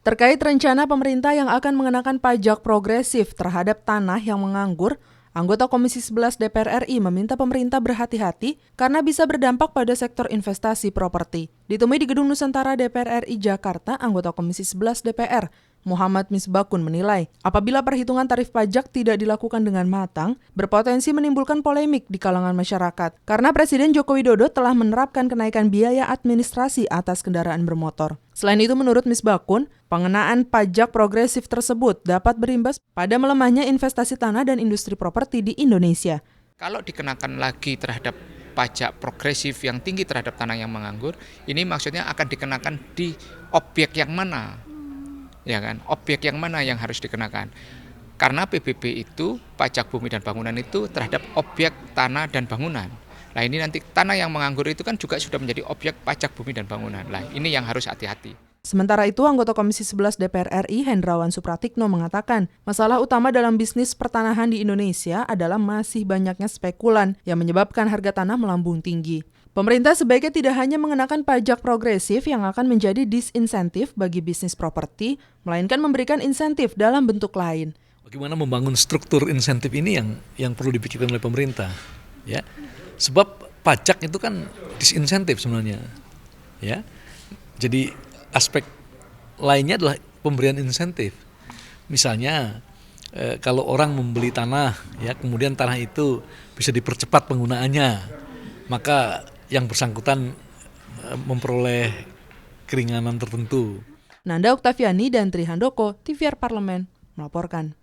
Terkait rencana pemerintah yang akan mengenakan pajak progresif terhadap tanah yang menganggur, anggota Komisi 11 DPR RI meminta pemerintah berhati-hati karena bisa berdampak pada sektor investasi properti. Ditemui di Gedung Nusantara DPR RI Jakarta, anggota Komisi 11 DPR, Muhammad Misbakun menilai, apabila perhitungan tarif pajak tidak dilakukan dengan matang, berpotensi menimbulkan polemik di kalangan masyarakat. Karena Presiden Joko Widodo telah menerapkan kenaikan biaya administrasi atas kendaraan bermotor. Selain itu, menurut Misbakun, pengenaan pajak progresif tersebut dapat berimbas pada melemahnya investasi tanah dan industri properti di Indonesia. Kalau dikenakan lagi terhadap pajak progresif yang tinggi terhadap tanah yang menganggur, ini maksudnya akan dikenakan di objek yang mana? Ya kan, objek yang mana yang harus dikenakan? Karena PBB itu, pajak bumi dan bangunan itu terhadap objek tanah dan bangunan. Nah ini nanti tanah yang menganggur itu kan juga sudah menjadi objek pajak bumi dan bangunan. Nah ini yang harus hati-hati. Sementara itu, anggota Komisi 11 DPR RI Hendrawan Supratikno mengatakan, masalah utama dalam bisnis pertanahan di Indonesia adalah masih banyaknya spekulan yang menyebabkan harga tanah melambung tinggi. Pemerintah sebaiknya tidak hanya mengenakan pajak progresif yang akan menjadi disinsentif bagi bisnis properti, melainkan memberikan insentif dalam bentuk lain. Bagaimana membangun struktur insentif ini yang perlu dipikirkan oleh pemerintah, ya? Sebab pajak itu kan disinsentif sebenarnya, ya. Jadi aspek lainnya adalah pemberian insentif. Misalnya kalau orang membeli tanah, ya kemudian tanah itu bisa dipercepat penggunaannya, maka yang bersangkutan memperoleh keringanan tertentu. Nanda Oktaviani dan Tri Handoko, TVR Parlemen, melaporkan.